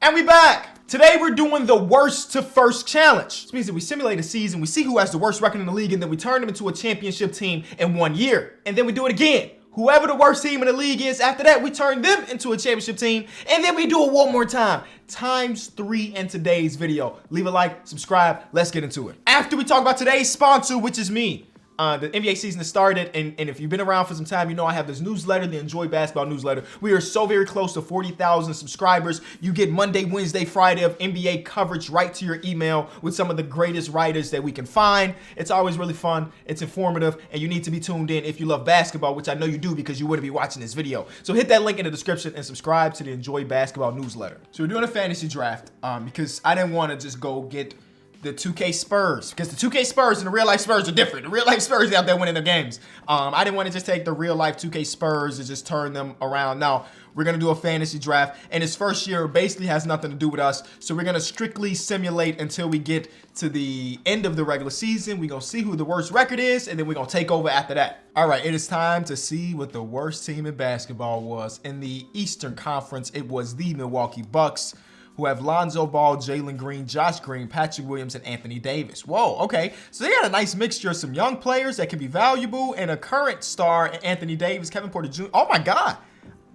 And we back! Today we're doing the worst to first challenge. This means that we simulate a season, we see who has the worst record in the league, and then we turn them into a championship team in 1 year. And then we do it again. Whoever the worst team in the league is, after that, we turn them into a championship team, and then we do it one more time. ×3 in today's video. Leave a like, subscribe, let's get into it. After we talk about today's sponsor, which is me. The NBA season has started, and if you've been around for some time, you know I have this newsletter, the Enjoy Basketball newsletter. We are so very close to 40,000 subscribers. You get Monday, Wednesday, Friday of NBA coverage right to your email with some of the greatest writers that we can find. It's always really fun, it's informative, and you need to be tuned in if you love basketball, which I know you do because you wouldn't be watching this video. So hit that link in the description and subscribe to the Enjoy Basketball newsletter. So we're doing a fantasy draft because I didn't want to just go get the 2K Spurs, because the 2K Spurs and the real life Spurs are different. The real life Spurs out there winning their games. I didn't want to just take the real life 2K Spurs and just turn them around. Now, we're going to do a fantasy draft, and this first year basically has nothing to do with us. So we're going to strictly simulate until we get to the end of the regular season. We're going to see who the worst record is, and then we're going to take over after that. All right, it is time to see what the worst team in basketball was. In the Eastern Conference, it was the Milwaukee Bucks, who have Lonzo Ball, Jalen Green, Josh Green, Patrick Williams, and Anthony Davis. Whoa, okay. So they got a nice mixture of some young players that can be valuable and a current star, Anthony Davis, Kevin Porter Jr. Oh my God.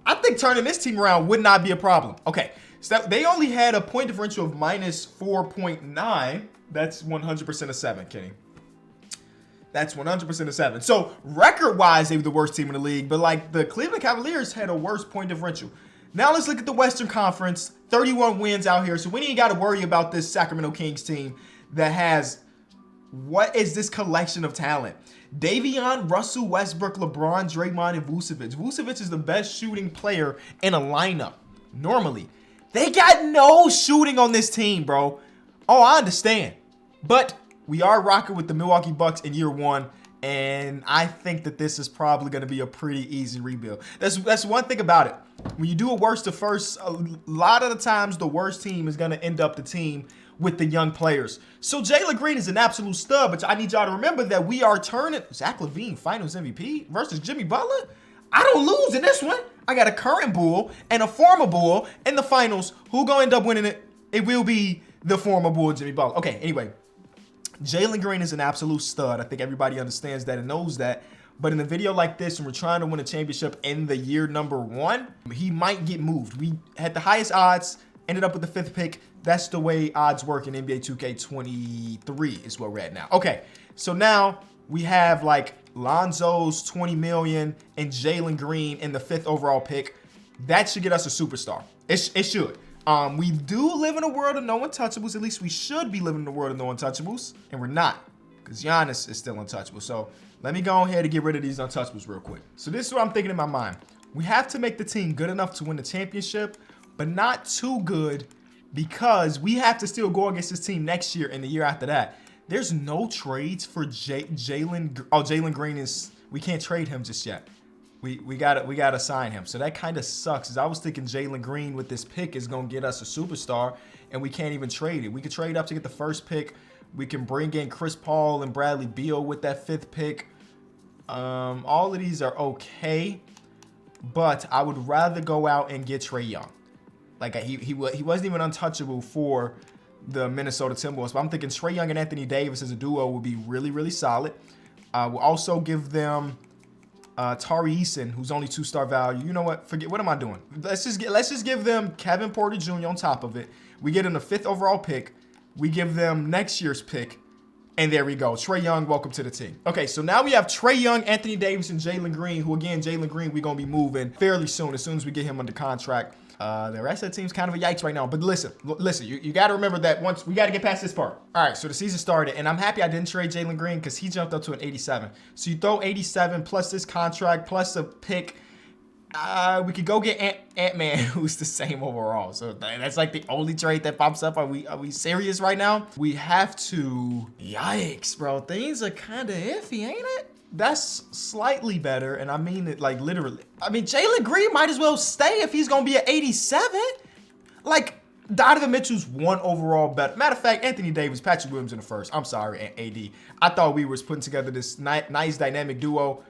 I think turning this team around would not be a problem. Okay, so they only had a point differential of minus 4.9. That's 100% of 7, Kenny. That's 100% of 7. So record-wise, they were the worst team in the league, but like the Cleveland Cavaliers had a worse point differential. Now let's look at the Western Conference. 31 wins out here. So we ain't got to worry about this Sacramento Kings team that has, what is this collection of talent? Davion, Russell Westbrook, LeBron, Draymond, and Vucevic. Vucevic is the best shooting player in a lineup. Normally. They got no shooting on this team, bro. Oh, I understand. But we are rocking with the Milwaukee Bucks in year 1. And I think that this is probably going to be a pretty easy rebuild. That's one thing about it. When you do a worst to first, a lot of the times the worst team is going to end up the team with the young players. So Jalen Green is an absolute stud, but I need y'all to remember that we are turning Zach LaVine Finals MVP versus Jimmy Butler. I don't lose in this one. I got a current Bull and a former Bull in the finals. Who going to end up winning it? It will be the former Bull, Jimmy Butler. Okay, anyway. Jalen Green is an absolute stud. I think everybody understands that and knows that. But in a video like this, when we're trying to win a championship in the year number 1, he might get moved. We had the highest odds, ended up with the 5th pick. That's the way odds work in NBA 2K23 is where we're at now. Okay, so now we have like Lonzo's 20 million and Jalen Green in the 5th overall pick. That should get us a superstar. It should. We do live in a world of no untouchables. At least we should be living in a world of no untouchables. And we're not, because Giannis is still untouchable. So let me go ahead and get rid of these untouchables real quick. So this is what I'm thinking in my mind. We have to make the team good enough to win the championship, but not too good, because we have to still go against this team next year and the year after that. There's no trades for Jalen. Oh, Jalen Green is, we can't trade him just yet. We gotta sign him. So that kind of sucks. As I was thinking Jalen Green with this pick is gonna get us a superstar, and we can't even trade it. We could trade up to get the 1st pick. We can bring in Chris Paul and Bradley Beal with that 5th pick. All of these are okay, but I would rather go out and get Trae Young. Like he wasn't even untouchable for the Minnesota Timberwolves. But I'm thinking Trae Young and Anthony Davis as a duo would be really, really solid. We'll also give them Tari Eason, who's only 2-star value. You know what? Forget, what am I doing? Let's just give them Kevin Porter Jr. on top of it. We get him the 5th overall pick. We give them next year's pick. And there we go. Trae Young, welcome to the team. Okay, so now we have Trae Young, Anthony Davis, and Jalen Green, who again, Jalen Green, we're going to be moving fairly soon as we get him under contract. The rest of the team's kind of a yikes right now. But listen, you got to remember that once we got to get past this part. All right, so the season started, and I'm happy I didn't trade Jalen Green because he jumped up to an 87. So you throw 87 plus this contract plus a pick. We could go get Ant-Man, who's the same overall. So that's like the only trade that pops up. Are we serious right now? We have to. Yikes, bro. Things are kind of iffy, ain't it? That's slightly better, and I mean it like literally. I mean, Jalen Green might as well stay if he's gonna be at 87. Like, Donovan Mitchell's 1 overall better. Matter of fact, Anthony Davis, Patrick Williams in the 1st. I'm sorry, AD. I thought we was putting together this nice dynamic duo,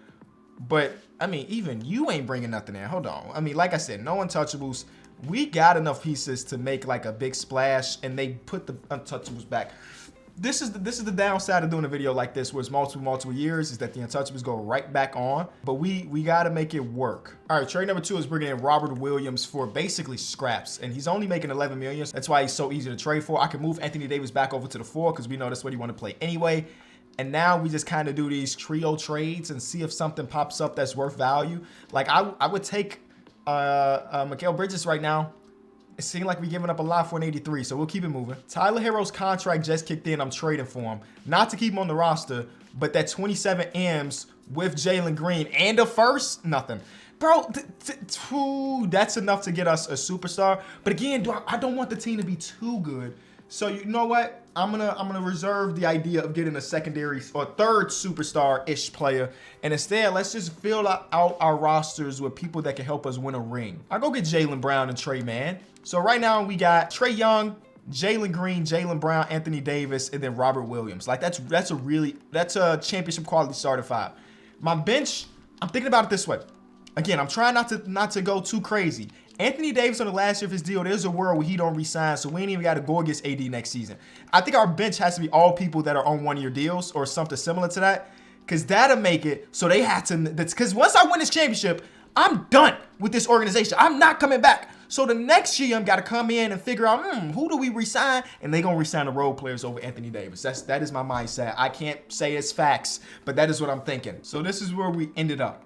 but I mean, even you ain't bringing nothing in. Hold on. I mean, like I said, no untouchables. we got enough pieces to make like a big splash, and they put the Untouchables back. This is the downside of doing a video like this, where it's multiple years, is that the Untouchables go right back on. But we got to make it work. All right, trade number 2 is bringing in Robert Williams for basically scraps, and he's only making 11 million. That's why he's so easy to trade for. I can move Anthony Davis back over to the 4 because we know that's what he want to play anyway. And now we just kind of do these trio trades and see if something pops up that's worth value. Like I would take Mikal Bridges right now. It seemed like we're giving up a lot for an 83, so we'll keep it moving. Tyler Herro's contract just kicked in. I'm trading for him. Not to keep him on the roster, but that 27 M's with Jalen Green and a first, nothing. Bro, that's enough to get us a superstar. But again, I don't want the team to be too good. So you know what? I'm gonna reserve the idea of getting a secondary or third superstar-ish player, and instead let's just fill out our rosters with people that can help us win a ring. I'll go get Jaylen Brown and Trey Mann. So right now we got Trae Young, Jalen Green, Jaylen Brown, Anthony Davis, and then Robert Williams. Like that's a championship quality starter 5. My bench, I'm thinking about it this way. Again, I'm trying not to go too crazy. Anthony Davis on the last year of his deal, there's a world where he don't resign, so we ain't even got to go against AD next season. I think our bench has to be all people that are on 1-year deals or something similar to that, because that'll make it so they have to, because once I win this championship, I'm done with this organization. I'm not coming back. So the next year, I'm got to come in and figure out, who do we resign? And they going to resign the role players over Anthony Davis. That is my mindset. I can't say it's facts, but that is what I'm thinking. So this is where we ended up.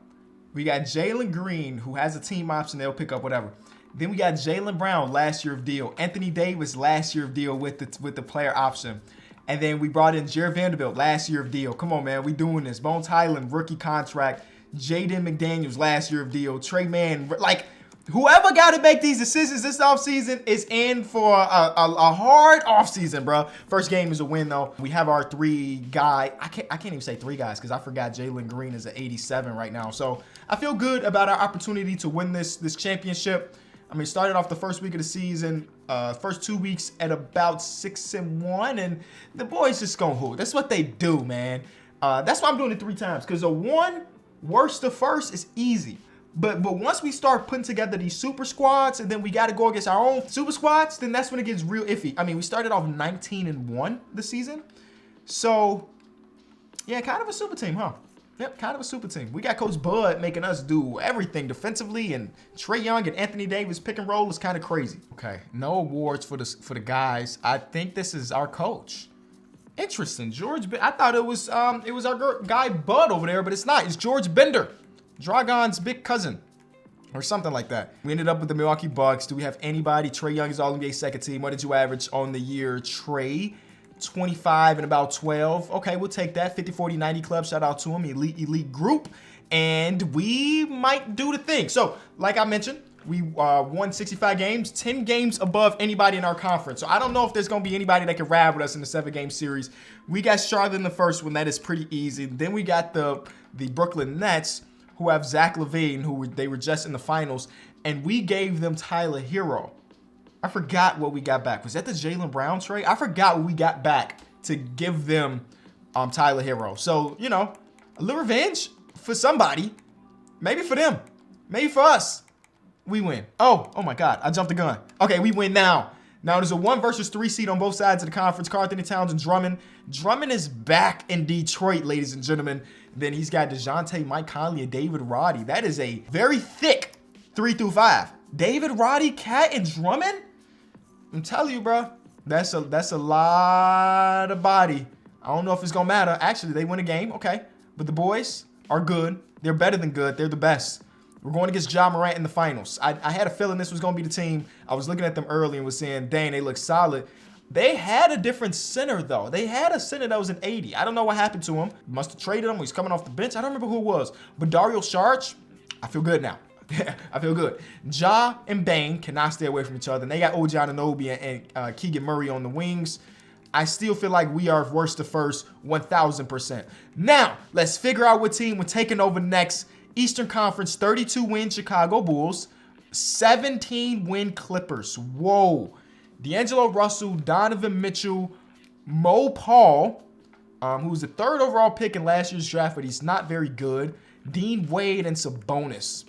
We got Jalen Green, who has a team option. They'll pick up whatever. Then we got Jaylen Brown, last year of deal. Anthony Davis, last year of deal with the player option. And then we brought in Jared Vanderbilt, last year of deal. Come on, man. We doing this. Bones Highland, rookie contract. Jaden McDaniels, last year of deal. Trey Mann. Like, whoever got to make these decisions this offseason is in for a hard offseason, bro. First game is a win, though. We have our 3 guy. I can't even say 3 guys because I forgot Jalen Green is at 87 right now. So I feel good about our opportunity to win this championship. I mean, started off the first week of the season, first 2 weeks at about 6-1, and the boys just gonna hoop. That's what they do, man. That's why I'm doing it 3 times, because a 1 worst to first is easy. But once we start putting together these super squads, and then we got to go against our own super squads, then that's when it gets real iffy. I mean, we started off 19-1 this season, so yeah, kind of a super team, huh? Yep, kind of a super team. We got Coach Bud making us do everything defensively, and Trae Young and Anthony Davis pick and roll is kind of crazy. Okay, no awards for the guys. I think this is our coach. Interesting, George. I thought it was our guy Bud over there, but it's not. It's George Bender, Dragon's big cousin, or something like that. We ended up with the Milwaukee Bucks. Do we have anybody? Trae Young is All-NBA second team. What did you average on the year, Trae? 25 and about 12. Okay, we'll take that. 50, 40, 90 club. Shout out to him. Elite group. And we might do the thing. So, like I mentioned, we won 65 games, 10 games above anybody in our conference. So I don't know if there's going to be anybody that can ride with us in the 7-game series. We got Charlotte in the first one. That is pretty easy. Then we got the Brooklyn Nets, who have Zach LaVine, they were just in the finals. And we gave them Tyler Herro. I forgot what we got back. Was that the Jaylen Brown trade? I forgot what we got back to give them Tyler Herro. So, you know, a little revenge for somebody. Maybe for them. Maybe for us. We win. Oh my God. I jumped the gun. Okay, we win now. Now, there's a 1 versus 3 seed on both sides of the conference. Karl-Anthony Towns and Drummond. Drummond is back in Detroit, ladies and gentlemen. Then he's got DeJounte, Mike Conley, and David Roddy. That is a very thick 3 through 5. David Roddy, Cat, and Drummond? I'm telling you, bro, that's a lot of body. I don't know if it's going to matter. Actually, they win a game. Okay. But the boys are good. They're better than good. They're the best. We're going against Ja Morant in the finals. I had a feeling this was going to be the team. I was looking at them early and was saying, dang, they look solid. They had a different center, though. They had a center that was an 80. I don't know what happened to him. Must have traded him. He's coming off the bench. I don't remember who it was. But Dario Saric, I feel good now. I feel good. Ja and Bane cannot stay away from each other. And they got OG Anunoby and Keegan Murray on the wings. I still feel like we are worst to first 1,000%. Now, let's figure out what team we're taking over next. Eastern Conference, 32-win Chicago Bulls, 17-win Clippers. Whoa. D'Angelo Russell, Donovan Mitchell, Mo Paul, who was the 3rd overall pick in last year's draft, but he's not very good. Dean Wade and Sabonis.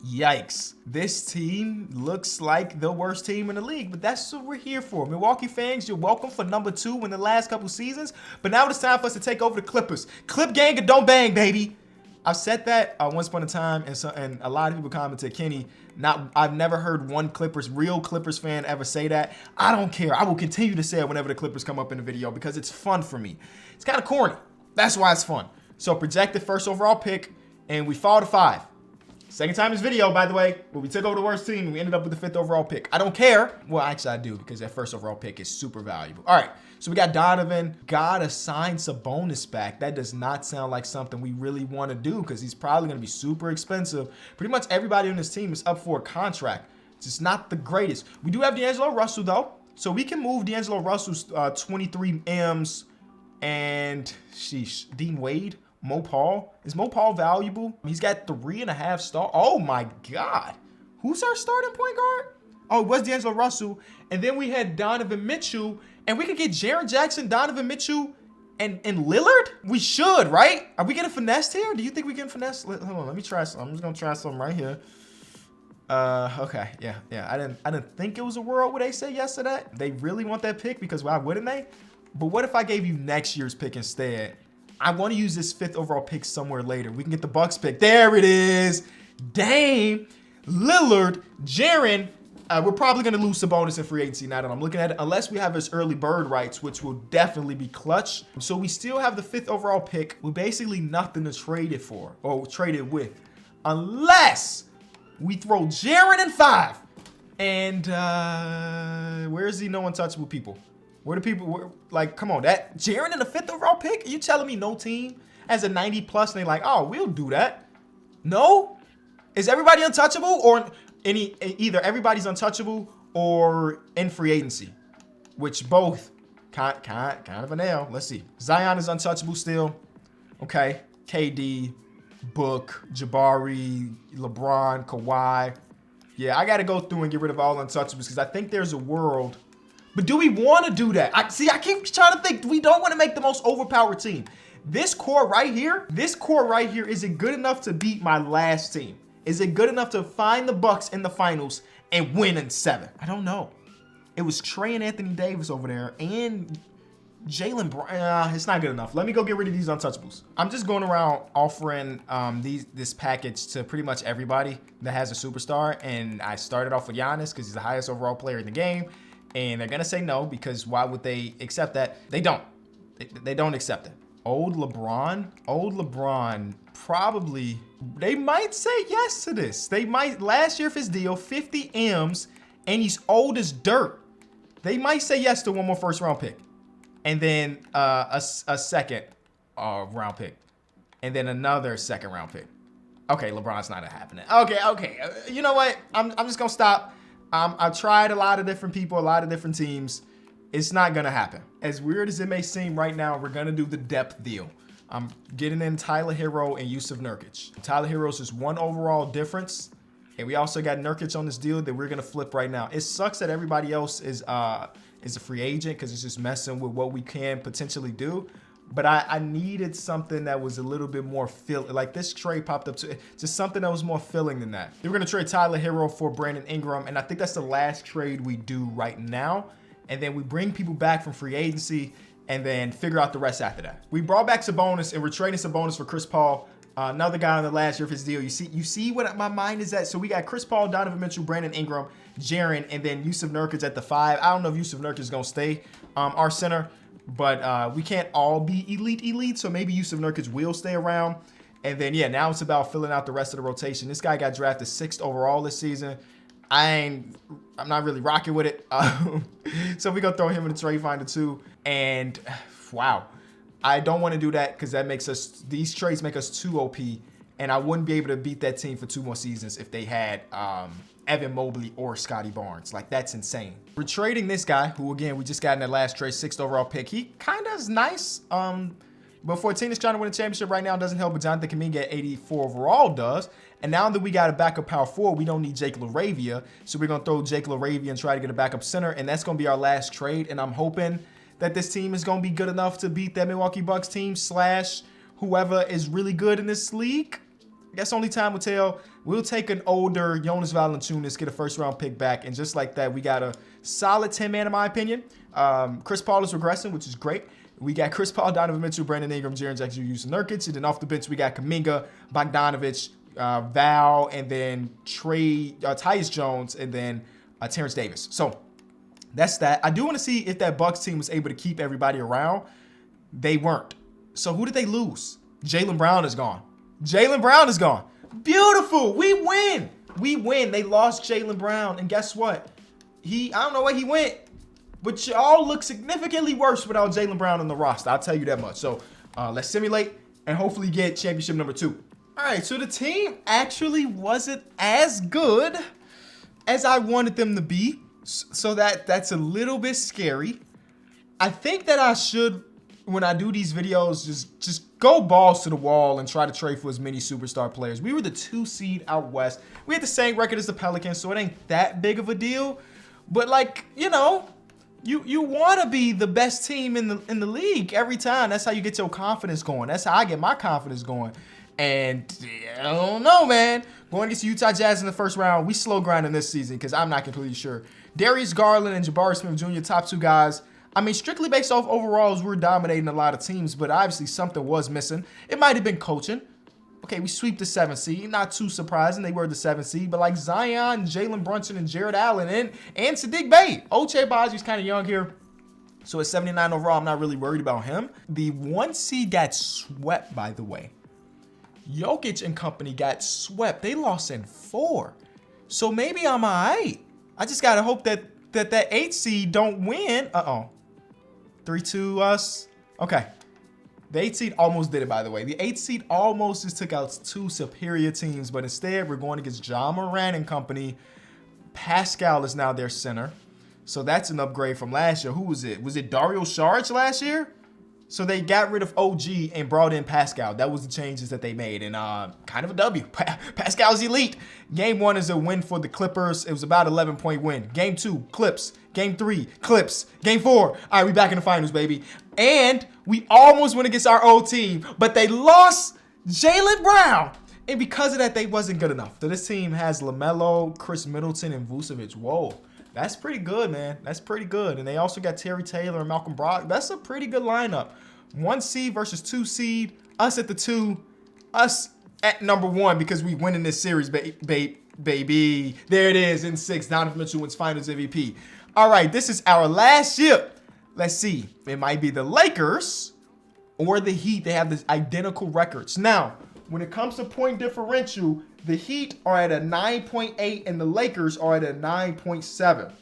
Yikes. This team looks like the worst team in the league, but that's what we're here for. Milwaukee fans, you're welcome for number 2 in the last couple seasons, but now it's time for us to take over the Clippers. Clip gang and don't bang, baby. I've said that once upon a time, and a lot of people commented, Kenny, I've never heard one real Clippers fan ever say that. I don't care. I will continue to say it whenever the Clippers come up in the video because it's fun for me. It's kind of corny. That's why it's fun. So projected first overall pick, and we fall to 5. Second time in this video, by the way, where we took over the worst team and we ended up with the 5th overall pick. I don't care. Well, actually, I do because that first overall pick is super valuable. All right, so we got Donovan. Gotta sign Sabonis back. That does not sound like something we really want to do because he's probably going to be super expensive. Pretty much everybody on this team is up for a contract. It's just not the greatest. We do have D'Angelo Russell, though, so we can move D'Angelo Russell's 23 M's and, sheesh, Dean Wade. Mo Paul. Is Mo Paul valuable? He's got 3.5 stars. Oh my God. Who's our starting point guard? Oh, it was D'Angelo Russell. And then we had Donovan Mitchell. And we could get Jaren Jackson, Donovan Mitchell, and Lillard? We should, right? Are we getting finessed here? Do you think we getting finessed? Hold on, let me try some. I'm just gonna try something right here. Okay, yeah. I didn't think it was a world where they say yes to that. They really want that pick because why wouldn't they? But what if I gave you next year's pick instead? I want to use this 5th overall pick somewhere later. We can get the Bucks pick. There it is. Dame, Lillard, Jaren. We're probably going to lose Sabonis in free agency now that I'm looking at it, unless we have his early bird rights, which will definitely be clutch. So we still have the 5th overall pick with basically nothing to trade it for or trade it with, unless we throw Jaren in 5. And where's the no untouchable people? Where the people, like, come on, that Jaren in the 5th overall pick? Are you telling me no team has a 90 plus and they're like, oh, we'll do that? No? Is everybody untouchable or either everybody's untouchable or in free agency? Which both kind of a nail. Let's see. Zion is untouchable still. Okay. KD, Book, Jabari, LeBron, Kawhi. Yeah, I got to go through and get rid of all untouchables because I think there's a world. But do we want to do that? I keep trying to think. We don't want to make the most overpowered team. This core right here, is it good enough to beat my last team? Is it good enough to find the Bucks in the finals and win in 7? I don't know. It was Trey and Anthony Davis over there and Jaylen Brown. It's not good enough. Let me go get rid of these untouchables. I'm just going around offering this package to pretty much everybody that has a superstar. And I started off with Giannis because he's the highest overall player in the game. And they're going to say no because why would they accept that? They don't. They don't accept it. Old LeBron probably, they might say yes to this. They might, last year of his deal, 50 M's, and he's old as dirt. They might say yes to one more first round pick. And then a second round pick. And then another second round pick. Okay, LeBron's not happening. Okay. You know what? I'm just going to stop. I've tried a lot of different people, a lot of different teams. It's not going to happen. As weird as it may seem right now, we're going to do the depth deal. I'm getting in Tyler Hero and Jusuf Nurkic. Tyler Hero's just 1 overall difference. And we also got Nurkic on this deal that we're going to flip right now. It sucks that everybody else is a free agent because it's just messing with what we can potentially do. But I needed something that was a little bit more filling. Like this trade popped up to just something that was more filling than that. Then we're going to trade Tyler Hero for Brandon Ingram. And I think that's the last trade we do right now. And then we bring people back from free agency and then figure out the rest after that. We brought back Sabonis and we're trading Sabonis for Chris Paul. Another guy on the last year of his deal. You see what my mind is at? So we got Chris Paul, Donovan Mitchell, Brandon Ingram, Jaren, and then Jusuf Nurkic at the 5. I don't know if Jusuf Nurkic is going to stay our center. But we can't all be elite, so maybe Jusuf Nurkic will stay around. And then, yeah, now it's about filling out the rest of the rotation. This guy got drafted 6th overall this season. I'm not really rocking with it. So we're going to throw him in the trade finder too. And, wow, I don't want to do that because that makes us – these trades make us too OP. And I wouldn't be able to beat that team for 2 more seasons if they had Evan Mobley or Scotty Barnes. Like, that's insane. We're trading this guy, who, again, we just got in that last trade, 6th overall pick. He kind of is nice. But for a team that's trying to win a championship right now, it doesn't help. But Jonathan Kuminga at 84 overall does. And now that we got a backup power forward, we don't need Jake LaRavia. So we're going to throw Jake LaRavia and try to get a backup center. And that's going to be our last trade. And I'm hoping that this team is going to be good enough to beat that Milwaukee Bucks team / whoever is really good in this league. I guess only time will tell. We'll take an older Jonas Valanciunas, get a first-round pick back, and just like that, we got a solid 10-man in my opinion. Chris Paul is regressing, which is great. We got Chris Paul, Donovan Mitchell, Brandon Ingram, Jaren Jackson, Yusuf Nurkic, and then off the bench we got Kuminga, Bogdanovic, Val, and then Tyus Jones, and then Terrence Davis. So that's that. I do want to see if that Bucks team was able to keep everybody around. They weren't. So who did they lose? Jaylen Brown is gone. Jaylen Brown is gone. Beautiful. We win. We win. They lost Jaylen Brown. And guess what? I don't know where he went, but y'all look significantly worse without Jaylen Brown on the roster. I'll tell you that much. So let's simulate and hopefully get championship number 2. All right, so the team actually wasn't as good as I wanted them to be. So that's a little bit scary. I think that I should, when I do these videos, just go balls to the wall and try to trade for as many superstar players. We were the 2 seed out west. We had the same record as the Pelicans, so it ain't that big of a deal. But like, you know, you want to be the best team in the league every time. That's how you get your confidence going. That's how I get my confidence going. And I don't know, man. Going against the Utah Jazz in the first round, we slow grinding this season because I'm not completely sure. Darius Garland and Jabari Smith Jr., top 2 guys. I mean, strictly based off overalls, we're dominating a lot of teams, but obviously something was missing. It might have been coaching. Okay, we sweep the 7th seed. Not too surprising. They were the 7th seed. But like Zion, Jalen Brunson, and Jared Allen, and Sadiq Bey. Ochai Agbaji's kind of young here. So at 79 overall, I'm not really worried about him. The 1 seed got swept, by the way. Jokic and company got swept. They lost in 4. So maybe I'm all right. I just got to hope that 8 seed don't win. 3-2 us. Okay. The 8 seed almost did it, by the way. The 8 seed almost just took out 2 superior teams, but instead we're going against Ja Morant and company. Pascal is now their center. So that's an upgrade from last year. Who was it? Was it Dario Saric last year? So they got rid of OG and brought in Pascal. That was the changes that they made. And kind of a W. Pascal's elite. Game 1 is a win for the Clippers. It was about 11-point win. Game 2, Clips. Game 3, Clips. Game 4, all right, we back in the finals, baby. And we almost went against our old team, but they lost Jaylen Brown. And because of that, they wasn't good enough. So this team has LaMelo, Chris Middleton, and Vucevic. Whoa. That's pretty good, man. That's pretty good. And they also got Terry Taylor and Malcolm Brogdon. That's a pretty good lineup. 1 seed versus 2 seed. Us at the 2. Us at number 1 because we winning this series, baby. There it is in 6. Donovan Mitchell wins Finals MVP. All right, this is our last ship. Let's see. It might be the Lakers or the Heat. They have this identical records. Now, when it comes to point differential, the Heat are at a 9.8 and the Lakers are at a 9.7.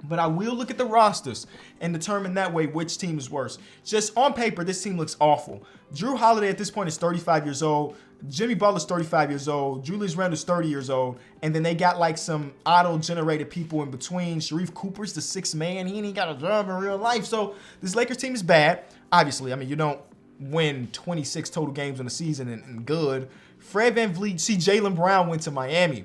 But I will look at the rosters and determine that way which team is worse. Just on paper, this team looks awful. Drew Holiday at this point is 35 years old. Jimmy Butler's 35 years old. Julius Randle's 30 years old. And then they got like some auto-generated people in between. Sharif Cooper's the 6th man. He ain't got a job in real life. So this Lakers team is bad. Obviously, I mean, you don't win 26 total games in the season and good. Fred VanVleet, see Jaylen Brown went to Miami.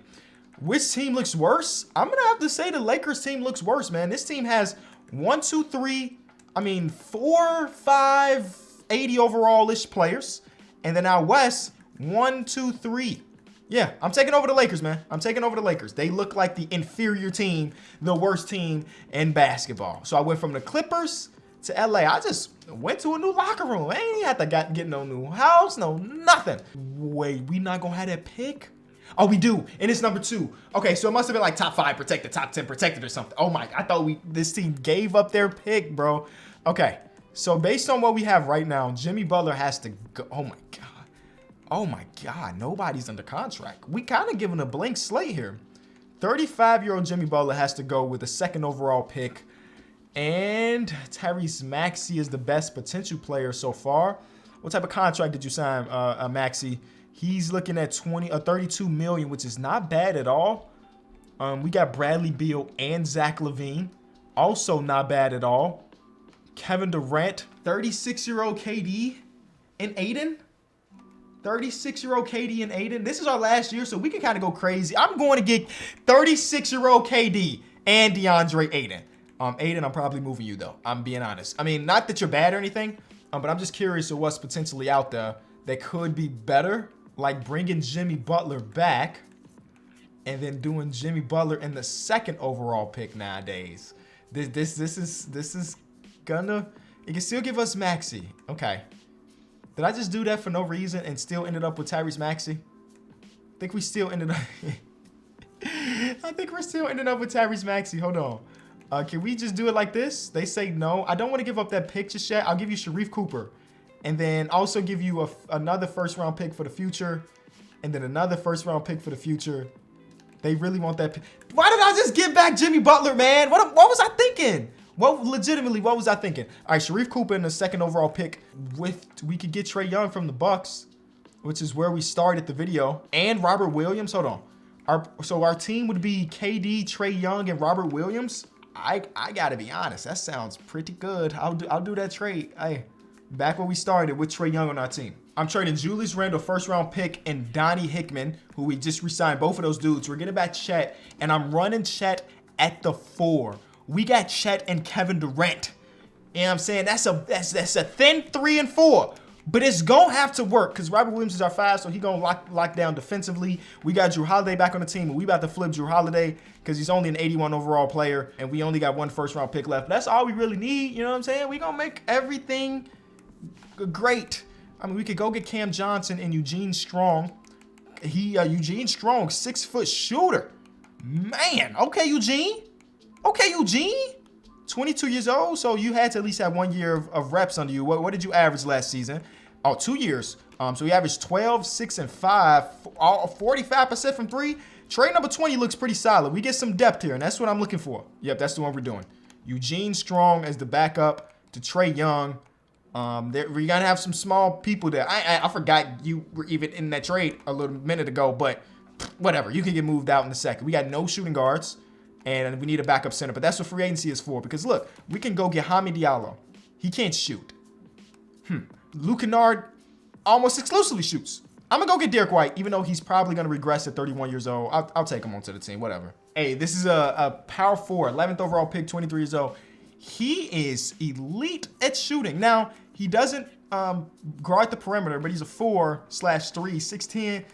Which team looks worse? I'm going to have to say the Lakers team looks worse, man. This team has 4, 5, 80 overall-ish players. And then out west, 1, 2, 3. Yeah, I'm taking over the Lakers, man. I'm taking over the Lakers. They look like the inferior team, the worst team in basketball. So I went from the Clippers to LA. I just went to a new locker room. I ain't had to get no new house, no nothing. Wait, we not going to have that pick? Oh, we do, and it's number 2. Okay, so it must have been like top 5 protected, top 10 protected or something. Oh my, I thought this team gave up their pick, bro. Okay, so based on what we have right now, Jimmy Butler has to go. Oh my God. Oh my God, nobody's under contract. We kind of giving a blank slate here. 35-year-old Jimmy Butler has to go with a 2nd overall pick. And Tyrese Maxey is the best potential player so far. What type of contract did you sign, Maxey? He's looking at 32 million, which is not bad at all. We got Bradley Beal and Zach LaVine. Also not bad at all. Kevin Durant, 36-year-old KD and Aiden. 36-year-old KD and Aiden. This is our last year, so we can kind of go crazy. I'm going to get 36-year-old KD and DeAndre Aiden. Aiden, I'm probably moving you, though. I'm being honest. I mean, not that you're bad or anything, but I'm just curious of what's potentially out there that could be better like bringing Jimmy Butler back and then doing Jimmy Butler in the 2nd overall pick nowadays. This is gonna, it can still give us Maxey. Okay. Did I just do that for no reason and still ended up with Tyrese Maxey? I think we still ended up I think we're still ending up with Tyrese Maxey. Hold on. Can we just do it like this? They say no. I don't want to give up that pick just yet. I'll give you Sharif Cooper. And then also give you another 1st round pick for the future. And then another 1st round pick for the future. They really want that pick. Why did I just give back Jimmy Butler, man? What was I thinking? Legitimately, what was I thinking? All right, Sharif Cooper in the 2nd overall pick. We could get Trae Young from the Bucks, which is where we started the video. And Robert Williams. Hold on. So our team would be KD, Trae Young, and Robert Williams. I gotta be honest, that sounds pretty good. I'll do that trade. Hey, back when we started with Trae Young on our team. I'm trading Julius Randle 1st round pick and Donnie Hickman, who we just re-signed, both of those dudes. We're getting back Chet, and I'm running Chet at the 4. We got Chet and Kevin Durant. You know what I'm saying? That's a thin 3 and 4. But it's gonna have to work because Robert Williams is our 5, so he gonna lock down defensively. We got Drew Holiday back on the team, and we about to flip Drew Holiday because he's only an 81 overall player, and we only got 1 1st round pick left. That's all we really need. You know what I'm saying? We gonna make everything great. I mean, we could go get Cam Johnson and Eugene Strong. Eugene Strong, 6-foot shooter. Man, okay, Eugene. 22 years old, so you had to at least have 1 year of reps under you. What did you average last season? Oh, 2 years. So he averaged 12, 6, and 5, 45% from 3. Trade number 20 looks pretty solid. We get some depth here, and that's what I'm looking for. Yep, that's the one we're doing. Eugene Strong as the backup to Trae Young. We're gonna have some small people there. I forgot you were even in that trade a little minute ago, but whatever. You can get moved out in a second. We got no shooting guards, and we need a backup center. But that's what free agency is for. Because look, we can go get Hamid Diallo. He can't shoot. Luke Kennard almost exclusively shoots. I'm gonna go get Derek White, even though he's probably gonna regress at 31 years old. I'll take him onto the team. Whatever. Hey, this is a power 4, 11th overall pick, 23 years old. He is elite at shooting. Now, he doesn't guard the perimeter, but he's a 4/3, 6'10".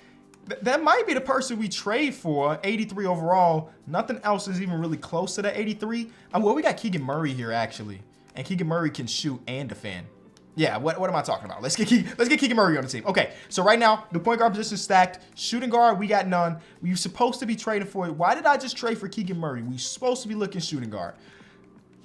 That might be the person we trade for, 83 overall. Nothing else is even really close to that 83. Well, we got Keegan Murray here, actually. And Keegan Murray can shoot and defend. Yeah, what am I talking about? Let's get Keegan Murray on the team. Okay, so right now, the point guard position is stacked. Shooting guard, we got none. We were supposed to be trading for it. Why did I just trade for Keegan Murray? We were supposed to be looking shooting guard.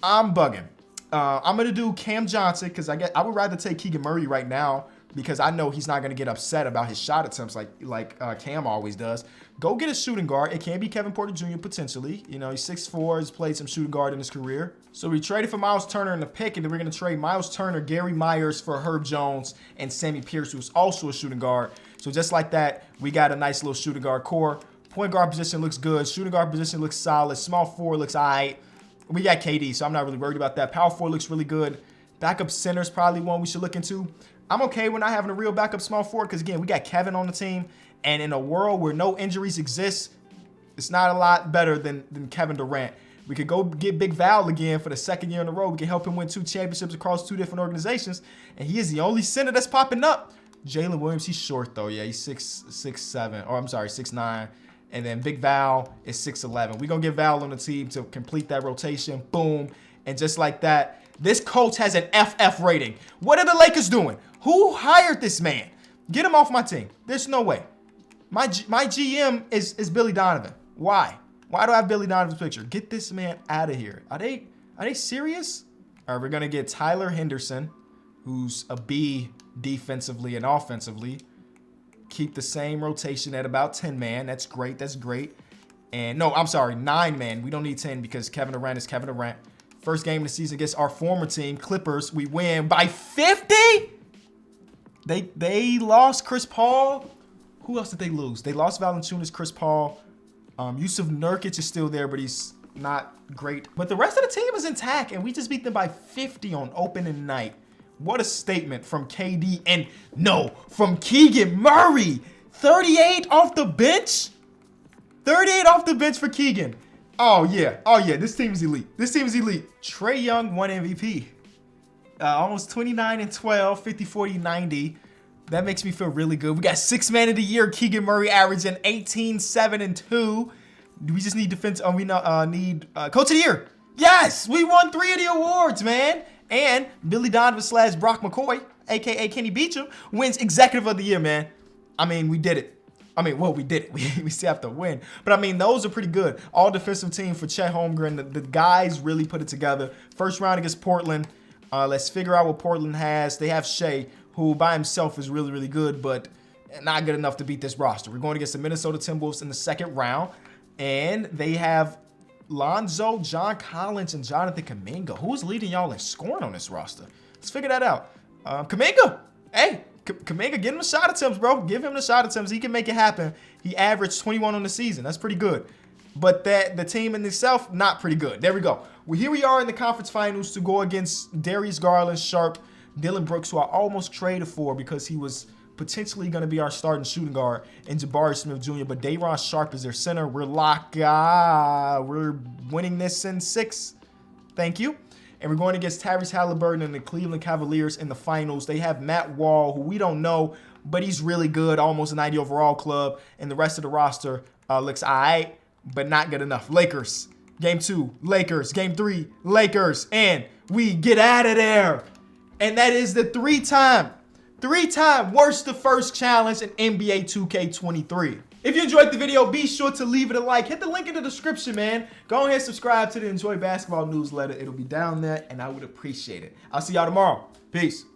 I'm bugging. I'm going to do Cam Johnson because I would rather take Keegan Murray right now because I know he's not going to get upset about his shot attempts like Cam always does. Go get a shooting guard. It can be Kevin Porter Jr. potentially. You know, he's 6'4", has played some shooting guard in his career. So we traded for Miles Turner in the pick, and then we're going to trade Miles Turner, Gary Myers for Herb Jones and Sammy Pierce, who's also a shooting guard. So just like that, we got a nice little shooting guard core. Point guard position looks good. Shooting guard position looks solid. Small 4 looks all right. We got KD, so I'm not really worried about that. Power 4 looks really good. Backup center is probably one we should look into. I'm okay with not having a real backup small 4 because, again, we got Kevin on the team. And in a world where no injuries exist, it's not a lot better than Kevin Durant. We could go get Big Val again for the 2nd year in a row. We can help him win 2 championships across 2 different organizations. And he is the only center that's popping up. Jalen Williams, he's short, though. Yeah, he's 6'7", or I'm sorry, 6'9". And then Big Val is 6'11". We're going to get Val on the team to complete that rotation. Boom. And just like that, this coach has an FF rating. What are the Lakers doing? Who hired this man? Get him off my team. There's no way. My GM is Billy Donovan. Why? Why do I have Billy Donovan's picture? Get this man out of here. Are they serious? All right, we're going to get Tyler Henderson, who's a B defensively and offensively. Keep the same rotation at about 10-man. That's great. That's great. And no, I'm sorry, 9-man. We don't need 10 because Kevin Durant is Kevin Durant. First game of the season against our former team, Clippers. We win by 50. They lost Chris Paul. Who else did they lose? They lost Valanciunas, Chris Paul. Yusuf Nurkic is still there, but he's not great. But the rest of the team is intact, and we just beat them by 50 on opening night. What a statement from KD and no, from Keegan Murray. 38 off the bench. 38 off the bench for Keegan. Oh yeah. This team is elite. Trae Young won MVP. Almost 29 and 12, 50, 40, 90. That makes me feel really good. We got 6th man of the year, Keegan Murray, averaging 18, 7, and 2. We just need defense. We need coach of the year. Yes, we won 3 of the awards, man. And Billy Donovan / Brock McCoy, aka Kenny Beecham, wins executive of the year, man. I mean, we did it. I mean, well, we did it. We still have to win. But I mean, those are pretty good. All defensive team for Chet Holmgren. The guys really put it together. First round against Portland. Let's figure out what Portland has. They have Shea, who by himself is really, really good, but not good enough to beat this roster. We're going against the Minnesota Timberwolves in the 2nd round. And they have Lonzo, John Collins, and Jonathan Kuminga. Who's leading y'all in scoring on this roster? Let's figure that out. Kuminga. Hey, Kuminga, give him a shot attempts, bro. Give him the shot attempts. He can make it happen. He averaged 21 on the season. That's pretty good. But the team in itself, not pretty good. There we go. Well, here we are in the conference finals to go against Darius Garland, Sharp, Dylan Brooks, who I almost traded for because he was potentially going to be our starting shooting guard, and Jabari Smith Jr., but Day'Ron Sharpe is their center. We're locked. We're winning this in 6. Thank you. And we're going against Tyrese Halliburton and the Cleveland Cavaliers in the finals. They have Matt Wall, who we don't know, but he's really good, almost a 90 overall club. And the rest of the roster looks all right, but not good enough. Lakers, game 2, Lakers, game 3, Lakers, and we get out of there. And that is the 3-time worst to first challenge in NBA 2K23. If you enjoyed the video, be sure to leave it a like. Hit the link in the description, man. Go ahead and subscribe to the Enjoy Basketball newsletter. It'll be down there, and I would appreciate it. I'll see y'all tomorrow. Peace.